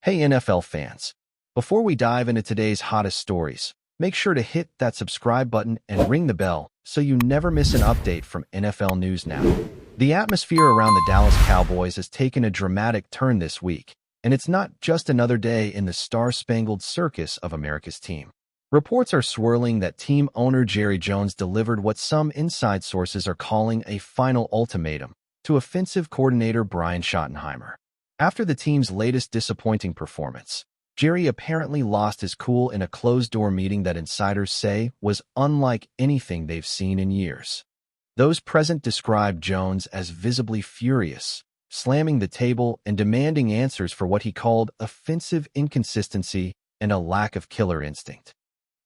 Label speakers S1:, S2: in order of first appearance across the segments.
S1: Hey NFL fans, before we dive into today's hottest stories, make sure to hit that subscribe button and ring the bell so you never miss an update from NFL News Now. The atmosphere around the Dallas Cowboys has taken a dramatic turn this week, and it's not just another day in the star-spangled circus of America's team. Reports are swirling that team owner Jerry Jones delivered what some inside sources are calling a final ultimatum to offensive coordinator Brian Schottenheimer. After the team's latest disappointing performance, Jerry apparently lost his cool in a closed-door meeting that insiders say was unlike anything they've seen in years. Those present described Jones as visibly furious, slamming the table and demanding answers for what he called offensive inconsistency and a lack of killer instinct.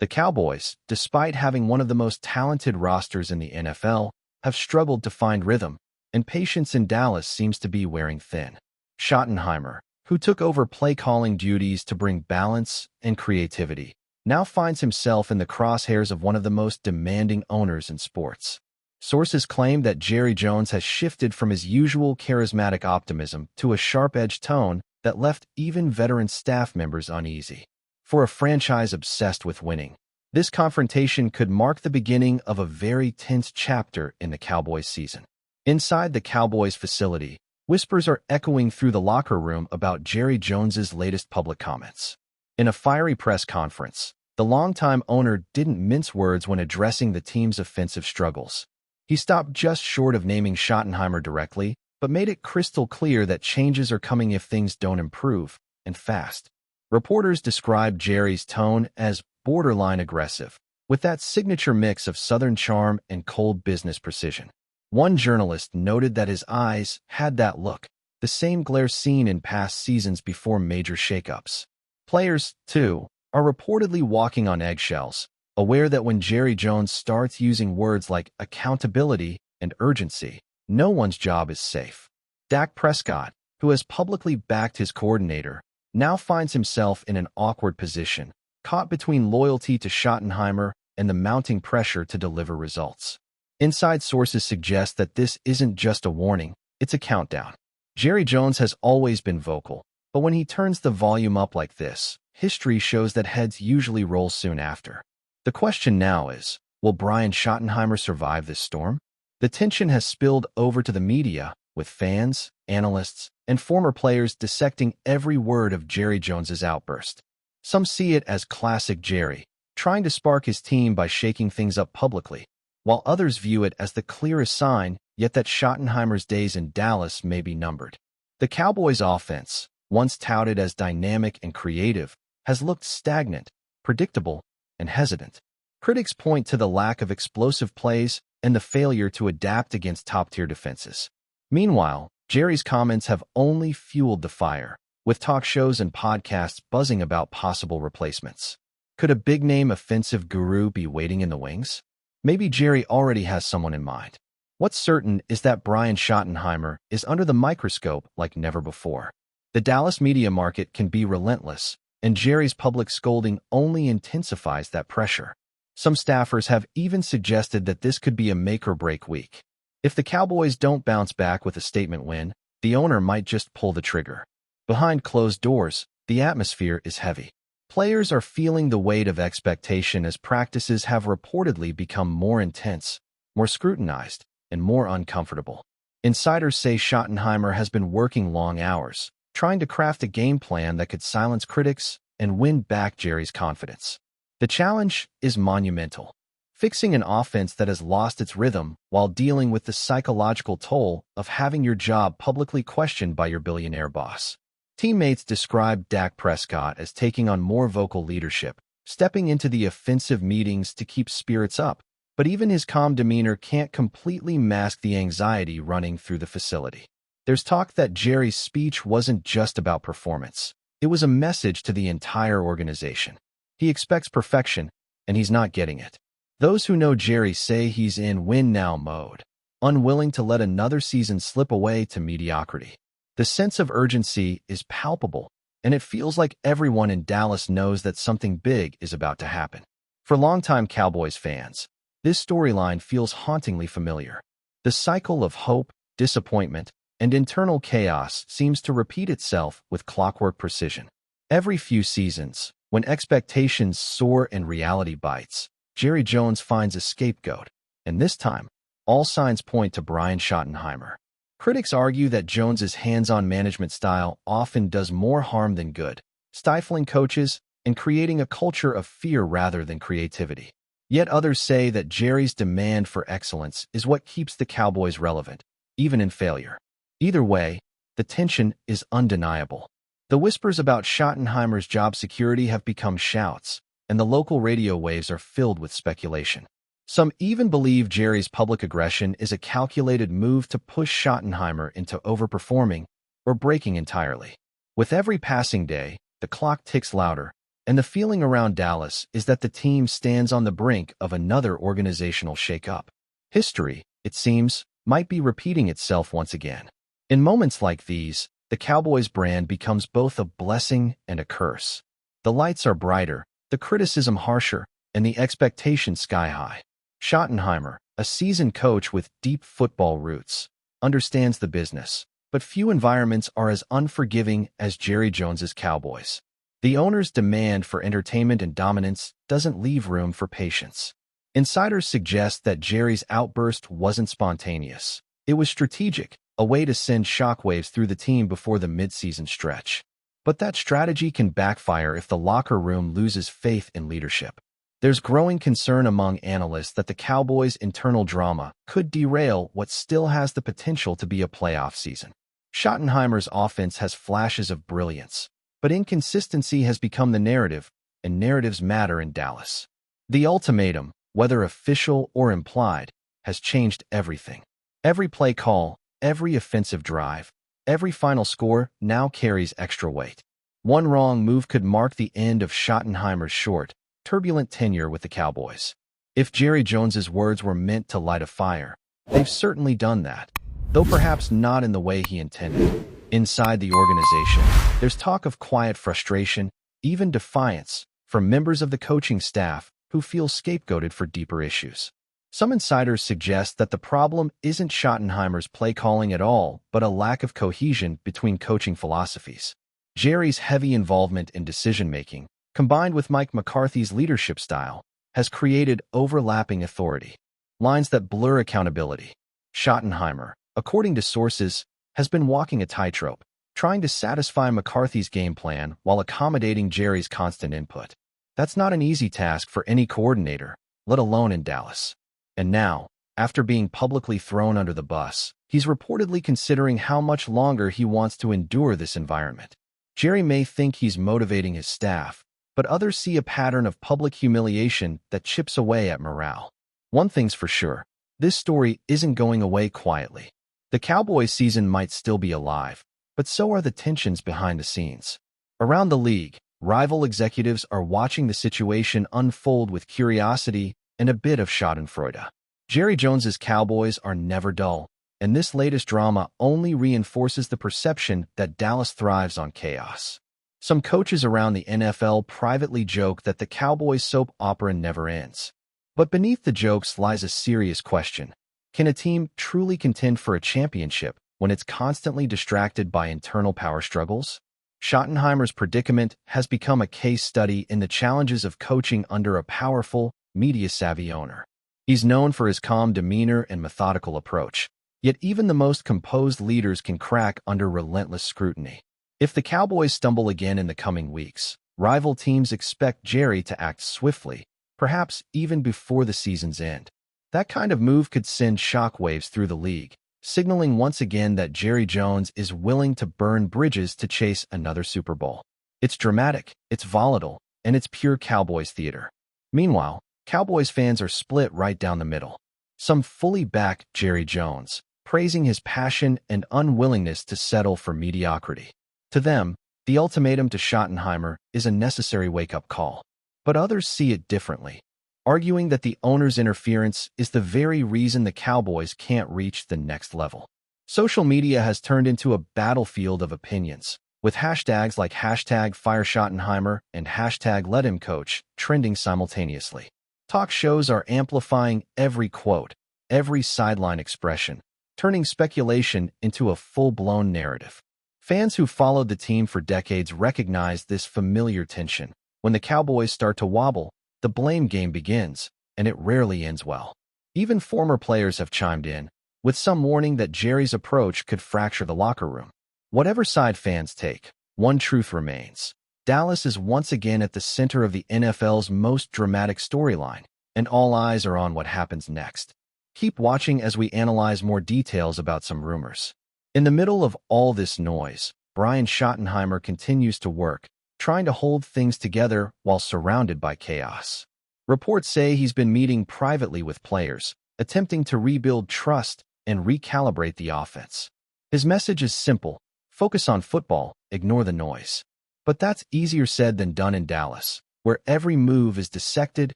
S1: The Cowboys, despite having one of the most talented rosters in the NFL, have struggled to find rhythm, and patience in Dallas seems to be wearing thin. Schottenheimer, who took over play-calling duties to bring balance and creativity, now finds himself in the crosshairs of one of the most demanding owners in sports. Sources claim that Jerry Jones has shifted from his usual charismatic optimism to a sharp-edged tone that left even veteran staff members uneasy. For a franchise obsessed with winning, this confrontation could mark the beginning of a very tense chapter in the Cowboys season. Inside the Cowboys facility, whispers are echoing through the locker room about Jerry Jones's latest public comments. In a fiery press conference, the longtime owner didn't mince words when addressing the team's offensive struggles. He stopped just short of naming Schottenheimer directly, but made it crystal clear that changes are coming if things don't improve, and fast. Reporters described Jerry's tone as borderline aggressive, with that signature mix of Southern charm and cold business precision. One journalist noted that his eyes had that look, the same glare seen in past seasons before major shakeups. Players, too, are reportedly walking on eggshells, aware that when Jerry Jones starts using words like accountability and urgency, no one's job is safe. Dak Prescott, who has publicly backed his coordinator, now finds himself in an awkward position, caught between loyalty to Schottenheimer and the mounting pressure to deliver results. Inside sources suggest that this isn't just a warning, it's a countdown. Jerry Jones has always been vocal, but when he turns the volume up like this, history shows that heads usually roll soon after. The question now is, will Brian Schottenheimer survive this storm? The tension has spilled over to the media, with fans, analysts, and former players dissecting every word of Jerry Jones's outburst. Some see it as classic Jerry, trying to spark his team by shaking things up publicly, while others view it as the clearest sign, yet that Schottenheimer's days in Dallas may be numbered. The Cowboys' offense, once touted as dynamic and creative, has looked stagnant, predictable, and hesitant. Critics point to the lack of explosive plays and the failure to adapt against top-tier defenses. Meanwhile, Jerry's comments have only fueled the fire, with talk shows and podcasts buzzing about possible replacements. Could a big-name offensive guru be waiting in the wings? Maybe Jerry already has someone in mind. What's certain is that Brian Schottenheimer is under the microscope like never before. The Dallas media market can be relentless, and Jerry's public scolding only intensifies that pressure. Some staffers have even suggested that this could be a make-or-break week. If the Cowboys don't bounce back with a statement win, the owner might just pull the trigger. Behind closed doors, the atmosphere is heavy. Players are feeling the weight of expectation as practices have reportedly become more intense, more scrutinized, and more uncomfortable. Insiders say Schottenheimer has been working long hours, trying to craft a game plan that could silence critics and win back Jerry's confidence. The challenge is monumental: fixing an offense that has lost its rhythm while dealing with the psychological toll of having your job publicly questioned by your billionaire boss. Teammates described Dak Prescott as taking on more vocal leadership, stepping into the offensive meetings to keep spirits up, but even his calm demeanor can't completely mask the anxiety running through the facility. There's talk that Jerry's speech wasn't just about performance. It was a message to the entire organization. He expects perfection, and he's not getting it. Those who know Jerry say he's in win-now mode, unwilling to let another season slip away to mediocrity. The sense of urgency is palpable, and it feels like everyone in Dallas knows that something big is about to happen. For longtime Cowboys fans, this storyline feels hauntingly familiar. The cycle of hope, disappointment, and internal chaos seems to repeat itself with clockwork precision. Every few seasons, when expectations soar and reality bites, Jerry Jones finds a scapegoat, and this time, all signs point to Brian Schottenheimer. Critics argue that Jones's hands-on management style often does more harm than good, stifling coaches and creating a culture of fear rather than creativity. Yet others say that Jerry's demand for excellence is what keeps the Cowboys relevant, even in failure. Either way, the tension is undeniable. The whispers about Schottenheimer's job security have become shouts, and the local radio waves are filled with speculation. Some even believe Jerry's public aggression is a calculated move to push Schottenheimer into overperforming or breaking entirely. With every passing day, the clock ticks louder, and the feeling around Dallas is that the team stands on the brink of another organizational shakeup. History, it seems, might be repeating itself once again. In moments like these, the Cowboys brand becomes both a blessing and a curse. The lights are brighter, the criticism harsher, and the expectation sky-high. Schottenheimer, a seasoned coach with deep football roots, understands the business, but few environments are as unforgiving as Jerry Jones's Cowboys. The owner's demand for entertainment and dominance doesn't leave room for patience. Insiders suggest that Jerry's outburst wasn't spontaneous. It was strategic, a way to send shockwaves through the team before the midseason stretch. But that strategy can backfire if the locker room loses faith in leadership. There's growing concern among analysts that the Cowboys' internal drama could derail what still has the potential to be a playoff season. Schottenheimer's offense has flashes of brilliance, but inconsistency has become the narrative, and narratives matter in Dallas. The ultimatum, whether official or implied, has changed everything. Every play call, every offensive drive, every final score now carries extra weight. One wrong move could mark the end of Schottenheimer's short, turbulent tenure with the Cowboys. If Jerry Jones's words were meant to light a fire, they've certainly done that, though perhaps not in the way he intended. Inside the organization, there's talk of quiet frustration, even defiance, from members of the coaching staff who feel scapegoated for deeper issues. Some insiders suggest that the problem isn't Schottenheimer's play calling at all, but a lack of cohesion between coaching philosophies. Jerry's heavy involvement in decision-making, combined with Mike McCarthy's leadership style, has created overlapping authority, lines that blur accountability. Schottenheimer, according to sources, has been walking a tightrope, trying to satisfy McCarthy's game plan while accommodating Jerry's constant input. That's not an easy task for any coordinator, let alone in Dallas. And now, after being publicly thrown under the bus, he's reportedly considering how much longer he wants to endure this environment. Jerry may think he's motivating his staff, but others see a pattern of public humiliation that chips away at morale. One thing's for sure, this story isn't going away quietly. The Cowboys season might still be alive, but so are the tensions behind the scenes. Around the league, rival executives are watching the situation unfold with curiosity and a bit of schadenfreude. Jerry Jones's Cowboys are never dull, and this latest drama only reinforces the perception that Dallas thrives on chaos. Some coaches around the NFL privately joke that the Cowboys soap opera never ends. But beneath the jokes lies a serious question. Can a team truly contend for a championship when it's constantly distracted by internal power struggles? Schottenheimer's predicament has become a case study in the challenges of coaching under a powerful, media-savvy owner. He's known for his calm demeanor and methodical approach, yet even the most composed leaders can crack under relentless scrutiny. If the Cowboys stumble again in the coming weeks, rival teams expect Jerry to act swiftly, perhaps even before the season's end. That kind of move could send shockwaves through the league, signaling once again that Jerry Jones is willing to burn bridges to chase another Super Bowl. It's dramatic, it's volatile, and it's pure Cowboys theater. Meanwhile, Cowboys fans are split right down the middle. Some fully back Jerry Jones, praising his passion and unwillingness to settle for mediocrity. To them, the ultimatum to Schottenheimer is a necessary wake-up call. But others see it differently, arguing that the owner's interference is the very reason the Cowboys can't reach the next level. Social media has turned into a battlefield of opinions, with hashtags like #FireSchottenheimer and #LetHimCoach trending simultaneously. Talk shows are amplifying every quote, every sideline expression, turning speculation into a full-blown narrative. Fans who followed the team for decades recognize this familiar tension. When the Cowboys start to wobble, the blame game begins, and it rarely ends well. Even former players have chimed in, with some warning that Jerry's approach could fracture the locker room. Whatever side fans take, one truth remains. Dallas is once again at the center of the NFL's most dramatic storyline, and all eyes are on what happens next. Keep watching as we analyze more details about some rumors. In the middle of all this noise, Brian Schottenheimer continues to work, trying to hold things together while surrounded by chaos. Reports say he's been meeting privately with players, attempting to rebuild trust and recalibrate the offense. His message is simple: focus on football, ignore the noise. But that's easier said than done in Dallas, where every move is dissected,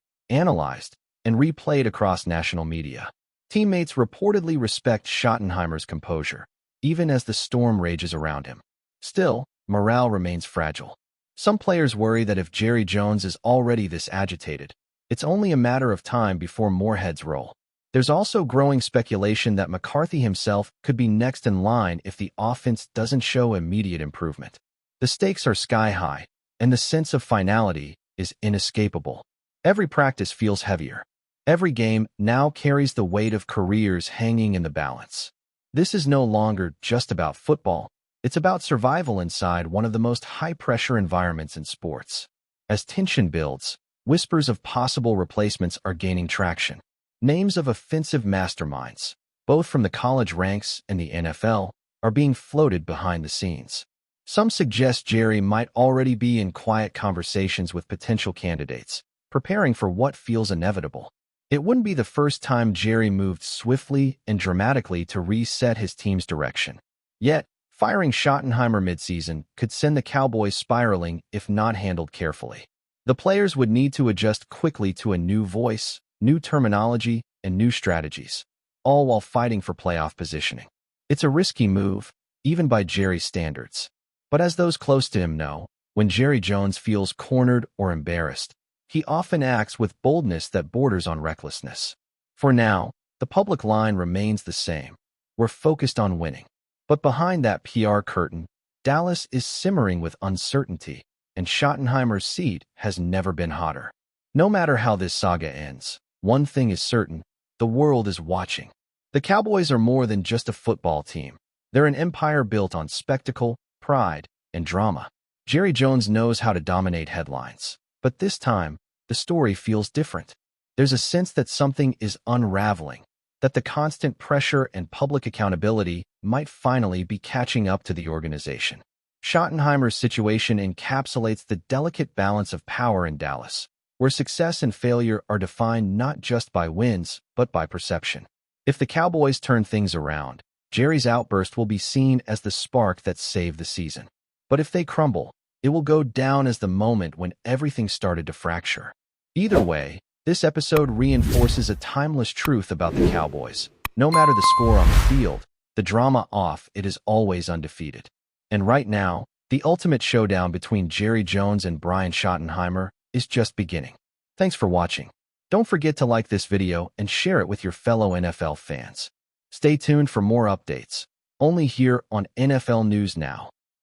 S1: analyzed, and replayed across national media. Teammates reportedly respect Schottenheimer's composure, even as the storm rages around him. Still, morale remains fragile. Some players worry that if Jerry Jones is already this agitated, it's only a matter of time before more heads roll. There's also growing speculation that McCarthy himself could be next in line if the offense doesn't show immediate improvement. The stakes are sky high, and the sense of finality is inescapable. Every practice feels heavier. Every game now carries the weight of careers hanging in the balance. This is no longer just about football. It's about survival inside one of the most high-pressure environments in sports. As tension builds, whispers of possible replacements are gaining traction. Names of offensive masterminds, both from the college ranks and the NFL, are being floated behind the scenes. Some suggest Jerry might already be in quiet conversations with potential candidates, preparing for what feels inevitable. It wouldn't be the first time Jerry moved swiftly and dramatically to reset his team's direction. Yet, firing Schottenheimer midseason could send the Cowboys spiraling if not handled carefully. The players would need to adjust quickly to a new voice, new terminology, and new strategies, all while fighting for playoff positioning. It's a risky move, even by Jerry's standards. But as those close to him know, when Jerry Jones feels cornered or embarrassed, he often acts with boldness that borders on recklessness. For now, the public line remains the same. We're focused on winning. But behind that PR curtain, Dallas is simmering with uncertainty, and Schottenheimer's seat has never been hotter. No matter how this saga ends, one thing is certain: the world is watching. The Cowboys are more than just a football team. They're an empire built on spectacle, pride, and drama. Jerry Jones knows how to dominate headlines. But this time, the story feels different. There's a sense that something is unraveling, that the constant pressure and public accountability might finally be catching up to the organization. Schottenheimer's situation encapsulates the delicate balance of power in Dallas, where success and failure are defined not just by wins, but by perception. If the Cowboys turn things around, Jerry's outburst will be seen as the spark that saved the season. But if they crumble, it will go down as the moment when everything started to fracture. Either way, this episode reinforces a timeless truth about the Cowboys. No matter the score on the field, the drama off, it is always undefeated. And right now, the ultimate showdown between Jerry Jones and Brian Schottenheimer is just beginning. Thanks for watching. Don't forget to like this video and share it with your fellow NFL fans. Stay tuned for more updates, only here on NFL News Now.